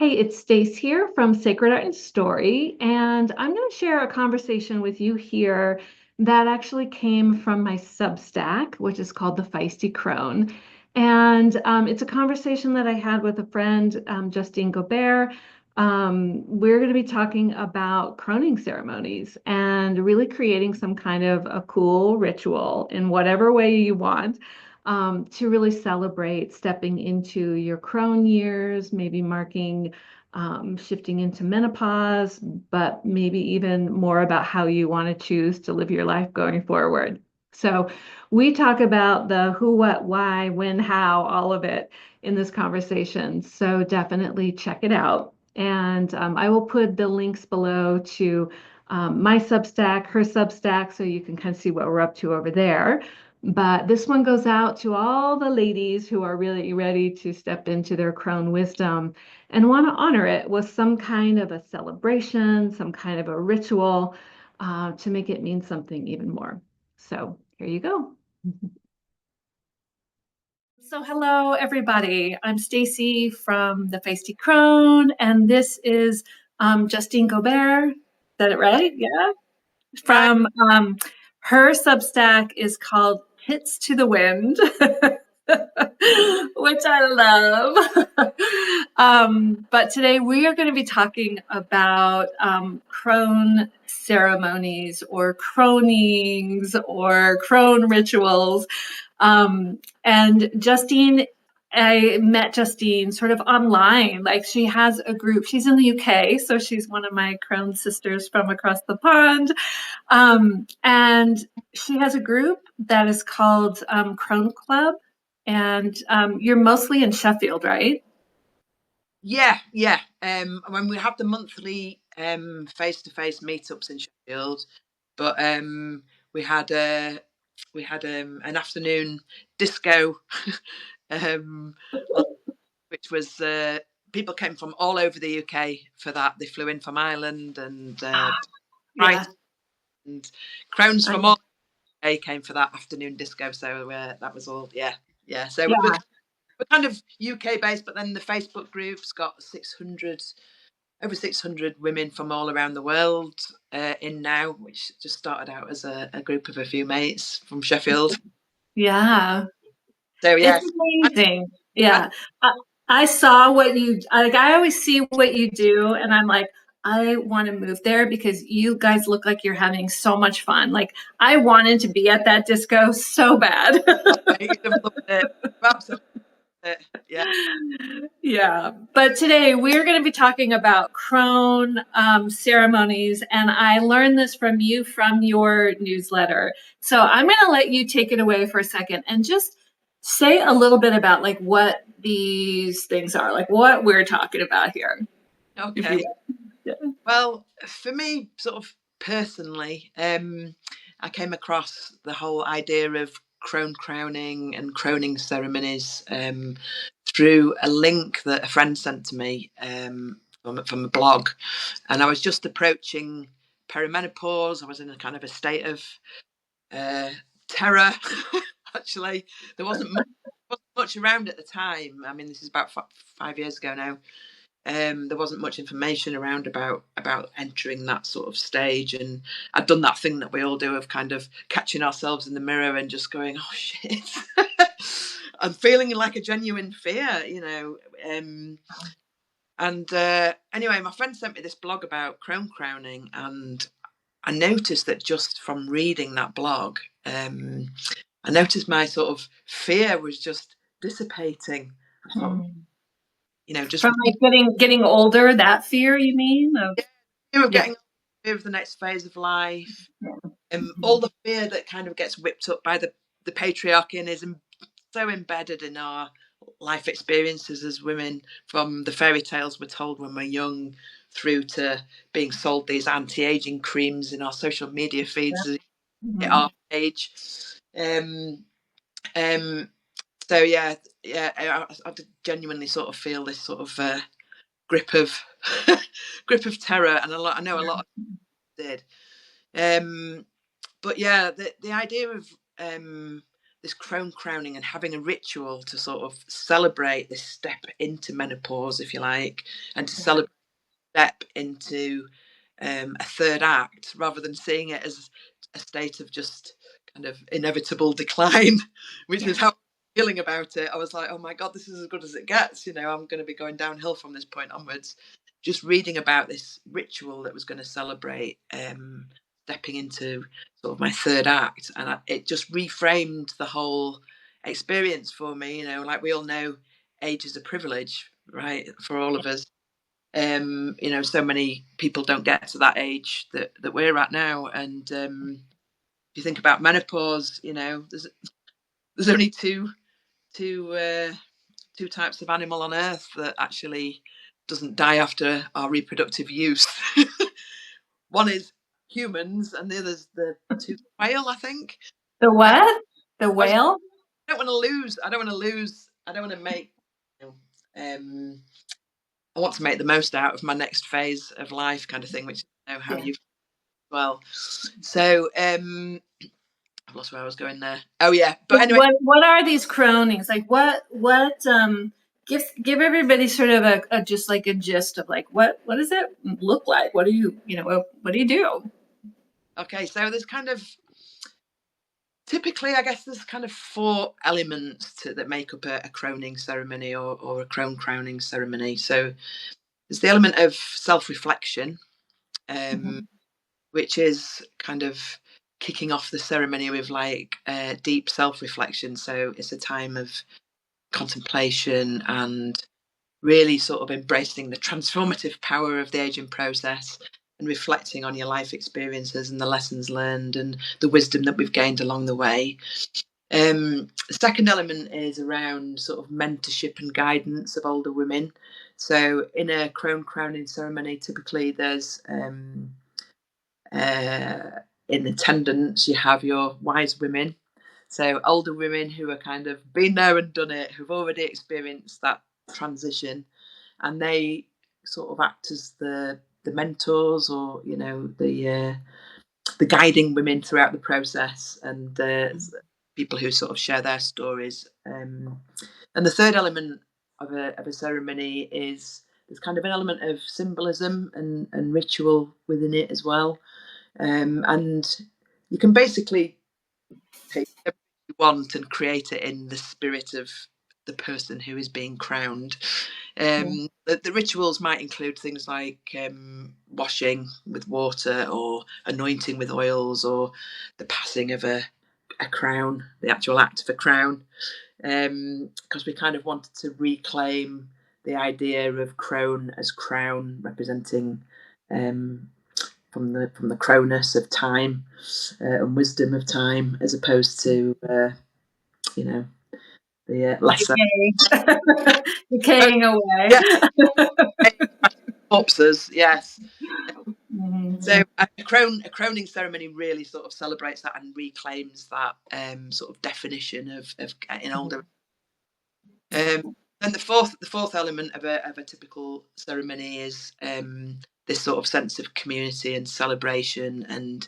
Hey, it's Stace here from Sacred Art and Story, and I'm going to share a conversation with you here that actually came from my Substack, which is called The Feisty Crone. And it's a conversation that I had with a friend, Justine Gaubert. We're going to be talking about croning ceremonies and really creating some kind of a cool ritual in whatever way you want to really celebrate stepping into your crone years, maybe marking shifting into menopause, but maybe even more about how you want to choose to live your life going forward. So we talk about the who, what, why, when, how, all of it in this conversation. So definitely check it out. And I will put the links below to my Substack, her Substack, so you can kind of see what we're up to over there. But this one goes out to all the ladies who are really ready to step into their crone wisdom and want to honor it with some kind of a celebration, some kind of a ritual to make it mean something even more. So here you go. So hello, everybody. I'm Stacy from the Feisty Crone, and this is Justine Gaubert. Is that it right? Yeah. Right. From her Substack is called Tits to the Wind, which I love. But today we are going to be talking about crone ceremonies or cronings or crone rituals. And Justine, I met Justine sort of online. Like she has a group. She's in the UK, so she's one of my crone sisters from across the pond. And she has a group that is called Crone Club. And you're mostly in Sheffield, right? Yeah. When we have the monthly face-to-face meetups in Sheffield, but we had an afternoon disco, um, which was people came from all over the UK for that. They flew in from Ireland and Yeah. and crowns I, from all UK came for that afternoon disco. So that was all. Yeah. So we're yeah. kind of UK based, but then the Facebook group's got 600 over 600 women from all around the world in now, which just started out as a group of a few mates from Sheffield. Yeah. So It's yes, amazing. and Yeah. I saw what you like. I always see what you do, and I'm like, I want to move there because you guys look like you're having so much fun. Like, I wanted to be at that disco so bad. you'd have loved it. Absolutely, yeah. Yeah, but today we're going to be talking about crone ceremonies, and I learned this from you from your newsletter. So I'm going to let you take it away for a second and just say a little bit about like what these things are, like what we're talking about here, if you Okay. will. Yeah. Well, for me, sort of personally, I came across the whole idea of crowning and croning ceremonies through a link that a friend sent to me from a blog, and I was just approaching perimenopause. I was in a kind of a state of uh, terror. Actually, there wasn't much around at the time. I mean, this is about 5 years ago now. There wasn't much information around about entering that sort of stage, and I'd done that thing that we all do of kind of catching ourselves in the mirror and just going, "Oh shit," and feeling like a genuine fear, And anyway, my friend sent me this blog about crowning, and I noticed that just from reading that blog, I noticed my sort of fear was just dissipating. I thought, Mm. just From like getting older, that fear, you mean? Of fear of yeah. getting fear of the next phase of life, Yeah. all the fear that kind of gets whipped up by the patriarchy and is so embedded in our life experiences as women, from the fairy tales we're told when we're young through to being sold these anti-aging creams in our social media feeds at Mhm. our age. Um, um, so I did genuinely sort of feel this sort of grip of grip of terror, and I know a lot of people did. But yeah, the idea of this crowning and having a ritual to sort of celebrate this step into menopause, if you like, and to celebrate step into a third act, rather than seeing it as a state of just kind of inevitable decline, which is how I'm feeling about it. I was like, oh my God, this is as good as it gets. I'm going to be going downhill from this point onwards. Just reading about this ritual that was going to celebrate stepping into sort of my third act, and it just reframed the whole experience for me. Like we all know, age is a privilege, right, for all of us. So many people don't get to that age that we're at now, and if you think about menopause, there's only two types of animal on earth that actually doesn't die after our reproductive use. One is humans, and the other's the tooth whale, I think. The what? The whale? I don't want to lose. I don't want to make. I want to make the most out of my next phase of life, kind of thing, which I know how you well. So I've lost where I was going there. Oh yeah, but anyway, what are these cronings? Like what give everybody sort of a just like a gist of like what does it look like? What do you what do you do? Okay, so there's kind of typically, I guess, there's kind of 4 elements that make up a croning ceremony or a crowning ceremony. So there's the element of self-reflection, which is kind of kicking off the ceremony with like deep self-reflection. So it's a time of contemplation and really sort of embracing the transformative power of the aging process and reflecting on your life experiences and the lessons learned and the wisdom that we've gained along the way. The second element is around sort of mentorship and guidance of older women. So in a crowning ceremony, typically there's in attendance, you have your wise women. So older women who are kind of been there and done it, who've already experienced that transition, and they sort of act as the mentors, or the guiding women throughout the process, and people who sort of share their stories. And the third element of a ceremony is there's kind of an element of symbolism and ritual within it as well. And you can basically take everything you want and create it in the spirit of the person who is being crowned. The rituals might include things like washing with water, or anointing with oils, or the passing of a crown, the actual act of a crown, because we kind of wanted to reclaim the idea of crone as crown, representing from the cronus of time and wisdom of time, as opposed to the lesser decaying away. Corpses, yes. So a croning ceremony really sort of celebrates that and reclaims that sort of definition of getting older. And the fourth element of a typical ceremony is this sort of sense of community and celebration, and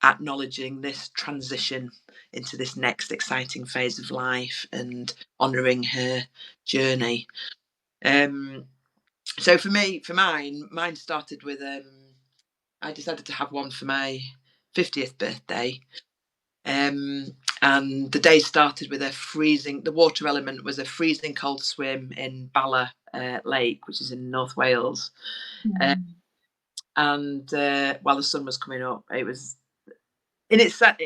acknowledging this transition into this next exciting phase of life and honouring her journey. So for mine started with I decided to have one for my 50th birthday. And the day started with the water element was a freezing cold swim in Bala Lake, which is in North Wales. And while the sun was coming up, it was in itself,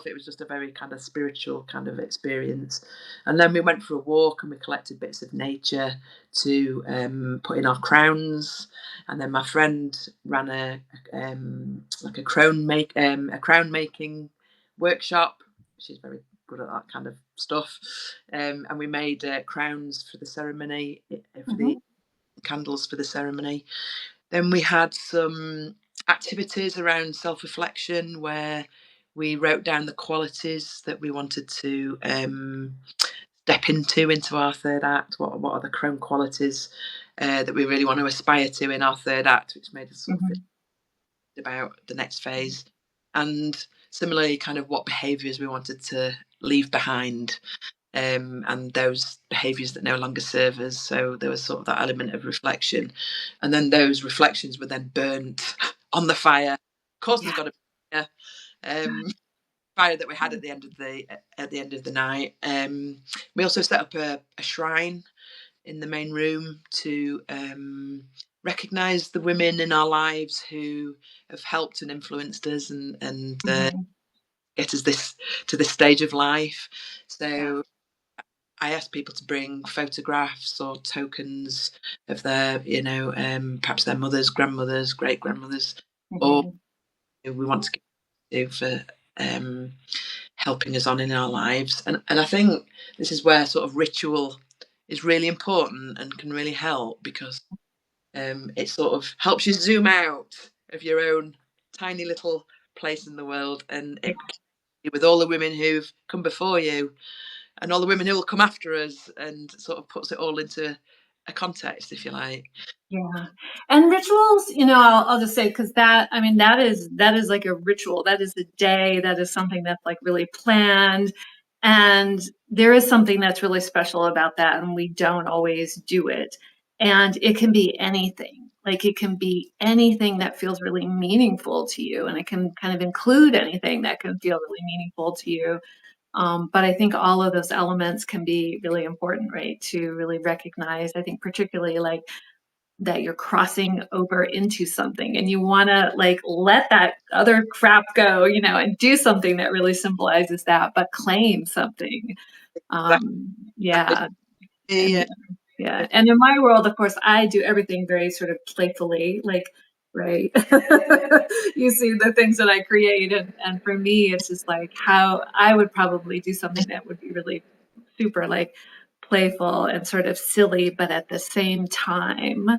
it was just a very kind of spiritual kind of experience. And then we went for a walk and we collected bits of nature to put in our crowns. And then my friend ran a crown making workshop. She's very good at that kind of stuff. And we made crowns for the ceremony, for the candles for the ceremony. Then we had some activities around self-reflection, where we wrote down the qualities that we wanted to step into our third act. What are the crone qualities that we really want to aspire to in our third act, which made us sort of think about the next phase. and similarly kind of what behaviours we wanted to leave behind, and those behaviours that no longer serve us. So there was sort of that element of reflection, and then those reflections were then burnt on the fire. Of course, there's got to be fire that we had at the end of the night. We also set up a shrine in the main room to recognise the women in our lives who have helped and influenced us and get us to this stage of life. So I asked people to bring photographs or tokens of their, perhaps their mothers, grandmothers, great grandmothers, or we want to give for helping us on in our lives. And I think this is where sort of ritual is really important and can really help, because it sort of helps you zoom out of your own tiny little place in the world, and it with all the women who've come before you and all the women who will come after us, and sort of puts it all into a context, if you like. Yeah. And rituals, I'll just say, because that is like a ritual. That is a day. That is something that's like really planned. And there is something that's really special about that. And we don't always do it. And it can be anything. Like it can be anything that feels really meaningful to you. And it can kind of include anything that can feel really meaningful to you. But I think all of those elements can be really important, right? To really recognize, I think, particularly like that you're crossing over into something and you want to like let that other crap go, and do something that really symbolizes that, but claim something. Yeah. And, yeah. And in my world, of course, I do everything very sort of playfully, like, right. You see the things that I create. And for me, it's just like how I would probably do something that would be really super like playful and sort of silly, but at the same time,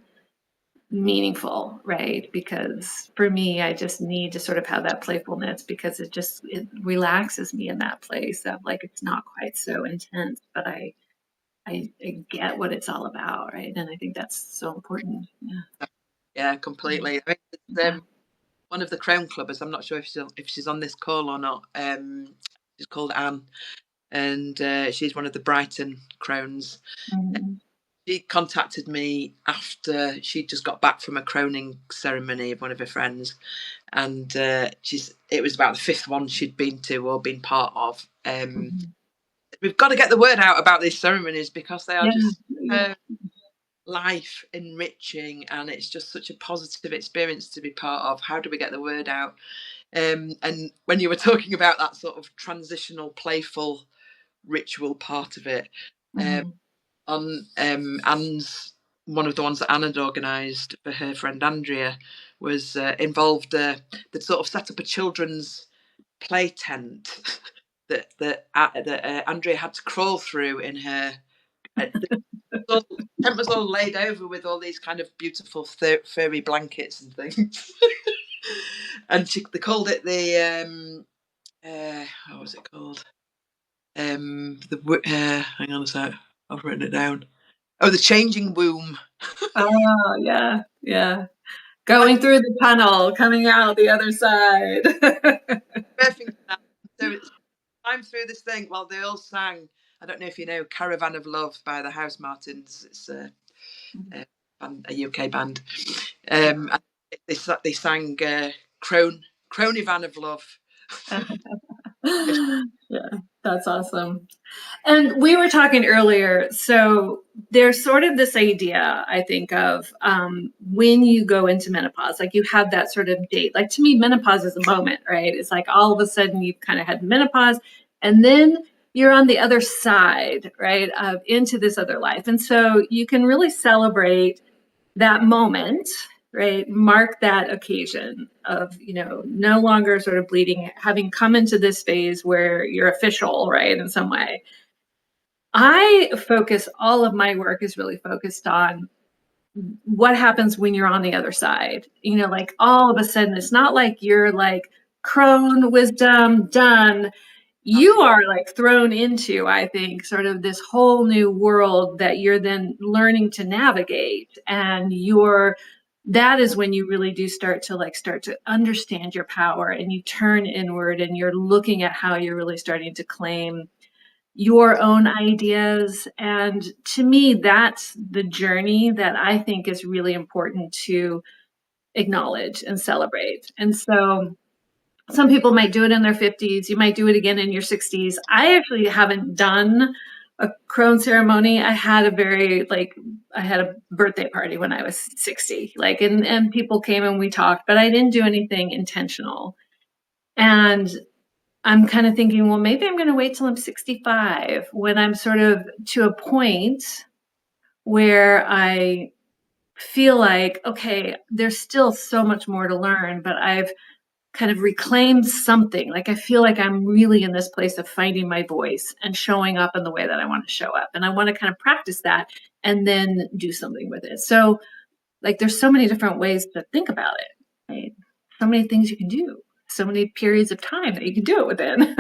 meaningful, right? Because for me, I just need to sort of have that playfulness, because it relaxes me in that place of like, it's not quite so intense, but I get what it's all about, right? And I think that's so important. Yeah, completely. I mean, one of the Crone Clubbers, I'm not sure if she's on this call or not. She's called Anne, and she's one of the Brighton Crones. She contacted me after she just got back from a croning ceremony of one of her friends, and it was about the fifth one she'd been to or been part of. We've got to get the word out about these ceremonies, because they are just life enriching, and it's just such a positive experience to be part of. How do we get the word out? And when you were talking about that sort of transitional, playful ritual part of it, on Anne's, one of the ones that Anne had organised for her friend Andrea was involved that sort of set up a children's play tent that Andrea had to crawl through in her. The tent was all laid over with all these kind of beautiful furry blankets and things, and they called it the what was it called? Hang on a sec, I've written it down. Oh, the changing womb. Oh, yeah, yeah. Going through the tunnel, coming out the other side. So it's time through this thing. Well, they all sang. I don't know if you know Caravan of Love by the House Martins. It's a UK band. They sang Cronivan of Love. Yeah, that's awesome. And we were talking earlier, so there's sort of this idea, I think, of when you go into menopause, like you have that sort of date. Like to me, menopause is a moment, right? It's like all of a sudden you've kind of had menopause, and then you're on the other side, right, of into this other life. And so you can really celebrate that moment, right? Mark that occasion of, no longer sort of bleeding, having come into this phase where you're official, right, in some way. All of my work is really focused on what happens when you're on the other side. Like all of a sudden, it's not like you're like crone wisdom done. You are like thrown into, I think, sort of this whole new world that you're then learning to navigate, and you're that is when you really do start to understand your power, and you turn inward and you're looking at how you're really starting to claim your own ideas. And to me, that's the journey that I think is really important to acknowledge and celebrate. And so some people might do it in their 50s. You might do it again in your 60s. I actually haven't done a crone ceremony. I had a birthday party when I was 60, and people came and we talked, but I didn't do anything intentional. And I'm kind of thinking, well, maybe I'm going to wait till I'm 65, when I'm sort of to a point where I feel like, okay, there's still so much more to learn, but I've kind of reclaimed something. Like I feel like I'm really in this place of finding my voice and showing up in the way that I want to show up. And I want to kind of practice that and then do something with it. So like there's so many different ways to think about it, right? So many things you can do, so many periods of time that you can do it within.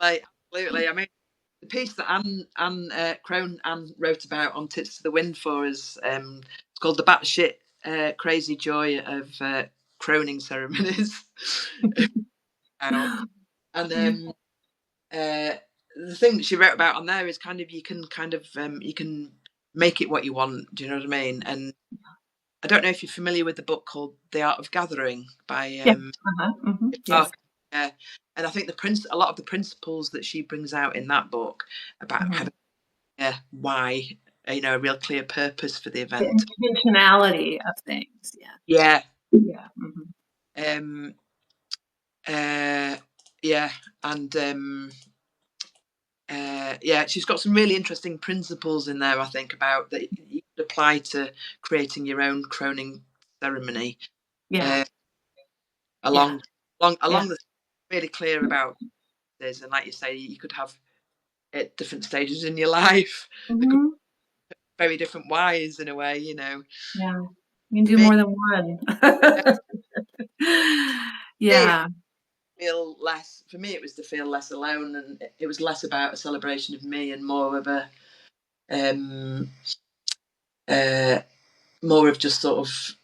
Like, absolutely. I mean, the piece that Anne wrote about on Tits to the Wind for us, it's called The Batshit Crazy Joy of Croning Ceremonies. And the thing that she wrote about on there is kind of you can make it what you want. Do you know what I mean? And I don't know if you're familiar with the book called The Art of Gathering by Yes. Mm-hmm. Yes. yeah. And I think a lot of the principles that she brings out in that book about Mm-hmm. having why, a real clear purpose for the event, The intentionality of things. yeah. Mm-hmm. Yeah, and she's got some really interesting principles in there, I think, about that you could apply to creating your own croning ceremony. Yeah. Along the really clear about this, and like you say, you could have at different stages in your life. Mm-hmm. Very different whys in a way, Yeah, you can do more than one. Yeah. Feel less, for me it was to feel less alone, and it was less about a celebration of me and more of a more of just sort of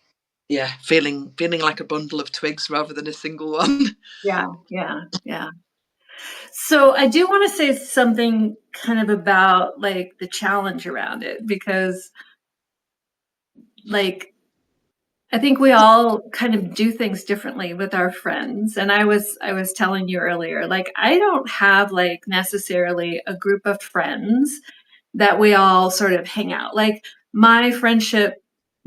feeling like a bundle of twigs rather than a single one. Yeah. So I do want to say something kind of about like the challenge around it, because like I think we all kind of do things differently with our friends. And I was telling you earlier, like I don't have like necessarily a group of friends that we all sort of hang out. Like my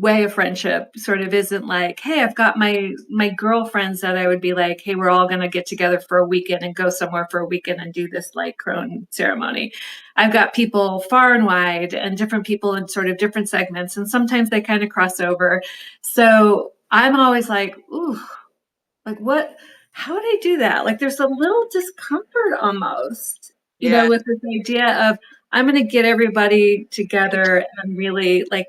way of friendship sort of isn't like, hey, I've got my girlfriends that I would be like, hey, we're all going to get together for a weekend and go somewhere for a weekend and do this like crone ceremony. I've got people far and wide and different people in sort of different segments, and sometimes they kind of cross over. So I'm always like, ooh, like what, how would I do that? Like there's a little discomfort almost, with this idea of I'm going to get everybody together and really like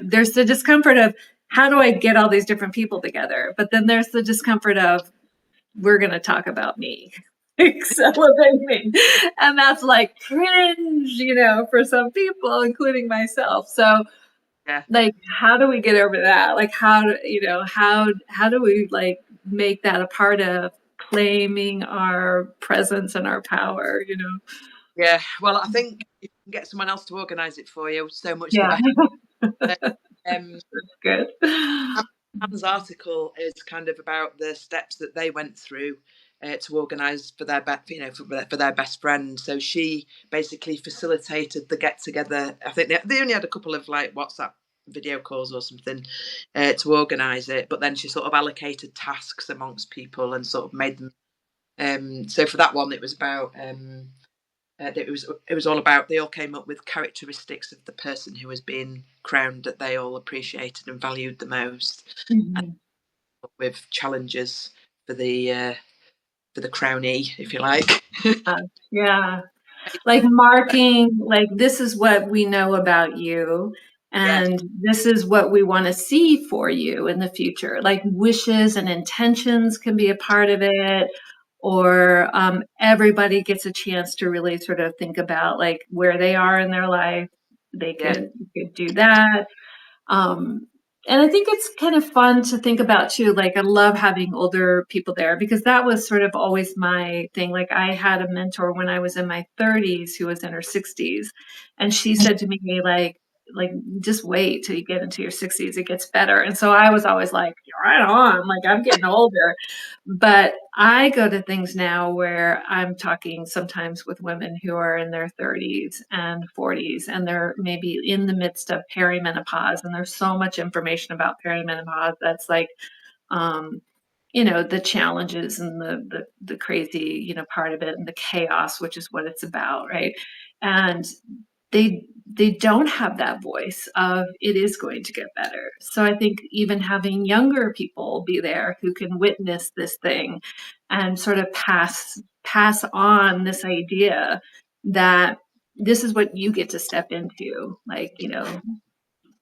there's the discomfort of how do I get all these different people together? But then there's the discomfort of we're going to talk about me. Celebrate me. And that's like cringe, for some people, including myself. So like, how do we get over that? Like, how do we like make that a part of claiming our presence and our power, Yeah, well, I think if you can get someone else to organise it for you, so much Yeah. the better. That's good. Anne's article is kind of about the steps that they went through to organise for their for their best friend. So she basically facilitated the get together. I think they only had a couple of like WhatsApp video calls or something to organise it, but then she sort of allocated tasks amongst people and sort of made them. So for that one, it was about. It was all about, they all came up with characteristics of the person who was being crowned that they all appreciated and valued the most, and with challenges for the crownee, if you like. Yeah, like marking, like this is what we know about you, and this is what we want to see for you in the future. Like wishes and intentions can be a part of it, or everybody gets a chance to really sort of think about like where they are in their life. They could do that. And I think it's kind of fun to think about too. Like, I love having older people there because that was sort of always my thing. Like, I had a mentor when I was in my 30s who was in her 60s, and she said to me, like just wait till you get into your 60s, it gets better. And so I was always like, right on, like I'm getting older. But I go to things now where I'm talking sometimes with women who are in their 30s and 40s, and they're maybe in the midst of perimenopause. And there's so much information about perimenopause that's like, um, the challenges and the crazy, part of it, and the chaos, which is what it's about, right? And they don't have that voice of it is going to get better. So I think even having younger people be there who can witness this thing and sort of pass on this idea that this is what you get to step into, like, I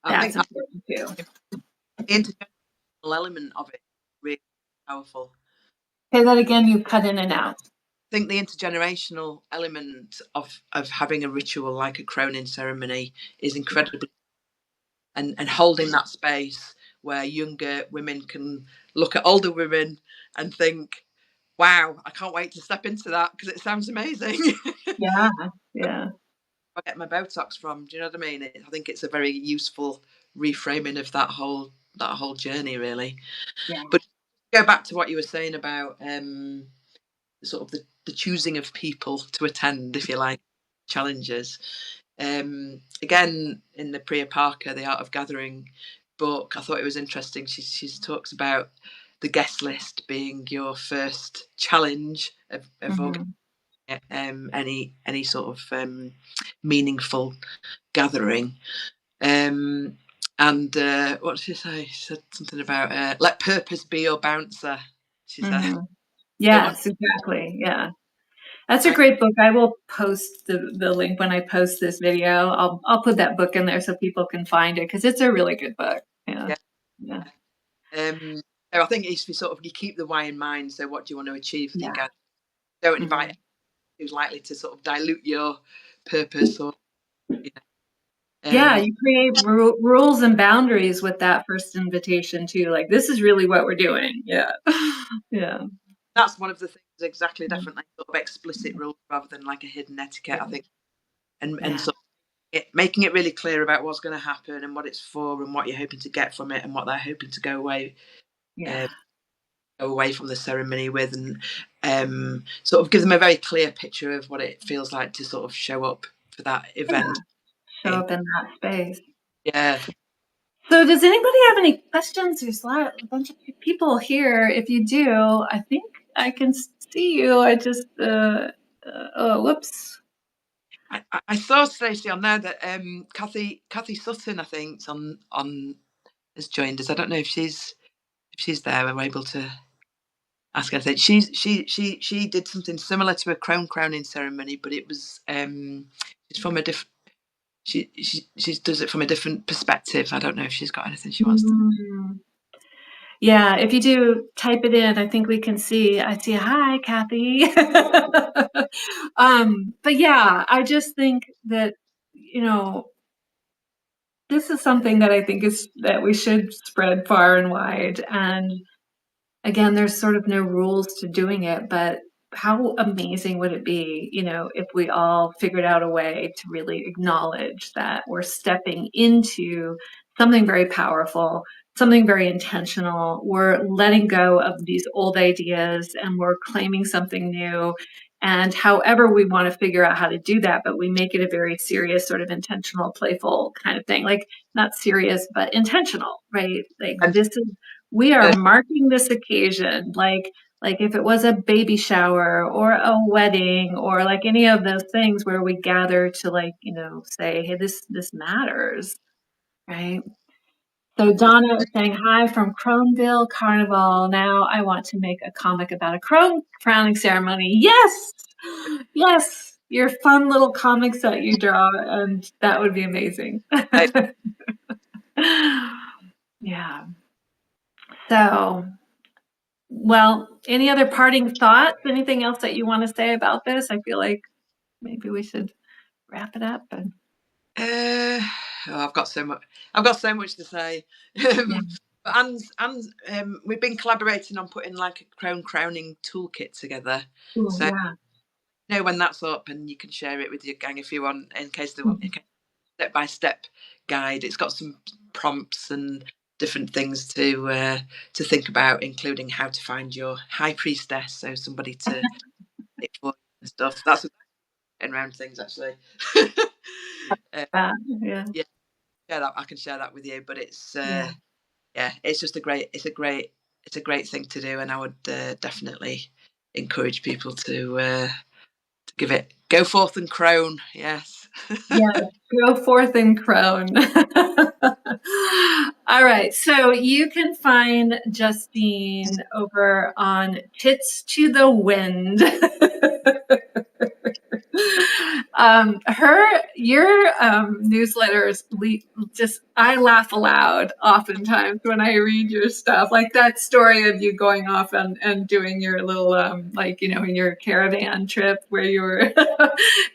that's think that important too. the intergenerational element of it is really powerful. Say that again, you cut in and out. I think the intergenerational element of having a ritual like a croning ceremony is incredibly, and holding that space where younger women can look at older women and think, wow, I can't wait to step into that because it sounds amazing. Yeah, yeah. I get my Botox from, do you know what I mean? I think it's a very useful reframing of that whole journey, really. Yeah. But go back to what you were saying about sort of the choosing of people to attend, if you like, challenges. Again, in the Priya Parker, The Art of Gathering book, I thought it was interesting. She talks about the guest list being your first challenge of any sort of meaningful gathering. And what did she say? She said something about let purpose be your bouncer. She said, Yes, exactly. Yeah. That's a great book. I will post the link when I post this video. I'll put that book in there so people can find it because it's a really good book. Yeah. Yeah. So I think it's you keep the why in mind. So what do you want to achieve? Yeah. Don't invite who's likely to sort of dilute your purpose or. Yeah, you create rules and boundaries with that first invitation too. Like, this is really what we're doing. Yeah. Yeah. That's one of the things, definitely sort of explicit rules rather than like a hidden etiquette, I think. And sort of making it really clear about what's going to happen and what it's for and what you're hoping to get from it and what they're hoping to go away from the ceremony with, and sort of give them a very clear picture of what it feels like to sort of show up for that event. Show up in that space. Yeah. So does anybody have any questions? There's a bunch of people here. If you do, I think I can see you. I just, whoops. I saw, Stacey, on there that Kathy Sutton, I think, on has joined us. I don't know if she's there. I'm able to ask her. I think she did something similar to a crowning ceremony, but it was it's from a different. She does it from a different perspective. I don't know if she's got anything she wants to. Yeah, if you do type it in, I think we can see. I see. Hi, Kathy. But yeah, I just think that, this is something that I think that we should spread far and wide. And again, there's sort of no rules to doing it, but how amazing would it be, if we all figured out a way to really acknowledge that we're stepping into something very powerful, something very intentional. We're letting go of these old ideas and we're claiming something new. And however we want to figure out how to do that, but we make it a very serious, sort of intentional, playful kind of thing. Like, not serious, but intentional, right? Like, we are marking this occasion, like if it was a baby shower or a wedding or like any of those things where we gather to say, hey, this matters, right? So Donna is saying, hi from Croneville Carnival. Now I want to make a comic about a crowning ceremony. Yes, your fun little comics that you draw, and that would be amazing. Yeah. So, well, any other parting thoughts? Anything else that you want to say about this? I feel like maybe we should wrap it up. I've got so much to say. But we've been collaborating on putting like a crowning toolkit together. Ooh, So yeah. when that's up, and you can share it with your gang if you want, in case they want a step-by-step guide. It's got some prompts and different things to think about, including how to find your high priestess, so somebody to it for and stuff. That's around things actually. Yeah. I can share that with you. But it's it's just a great thing to do, and I would definitely encourage people to give it, go forth and crone. Yes. Go forth and crone. All right, so you can find Justine over on Tits to the Wind. Your newsletters just, I laugh aloud oftentimes when I read your stuff, like that story of you going off and doing your little in your caravan trip where you were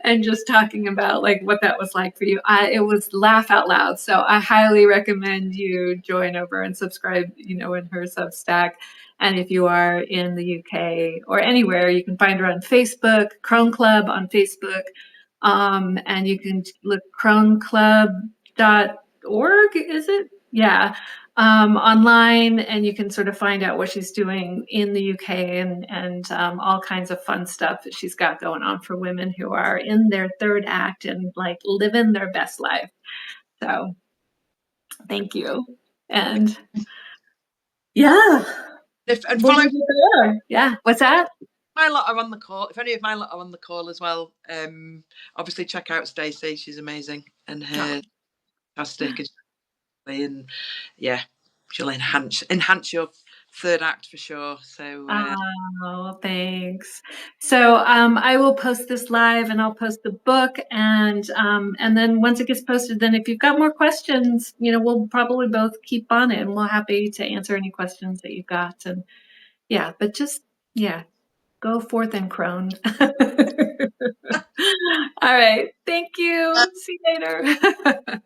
and just talking about like what that was like for you. It was laugh out loud. So I highly recommend you join over and subscribe, in her Substack. And if you are in the UK or anywhere, you can find her on Facebook, Crone Club on Facebook. And you can look croneclub.org, is it? Yeah. Online, and you can sort of find out what she's doing in the UK and all kinds of fun stuff that she's got going on for women who are in their third act and like living their best life. So thank you. And yeah. And follow. Yeah. What's that? My lot are on the call. If any of my lot are on the call as well, obviously check out Stacy. She's amazing, and her fantastic, and yeah, she'll enhance your third act for sure. So thanks. So I will post this live, and I'll post the book, and then once it gets posted, then if you've got more questions, we'll probably both keep on it, and we're happy to answer any questions that you've got. And but just go forth and crone. All right. Thank you. See you later.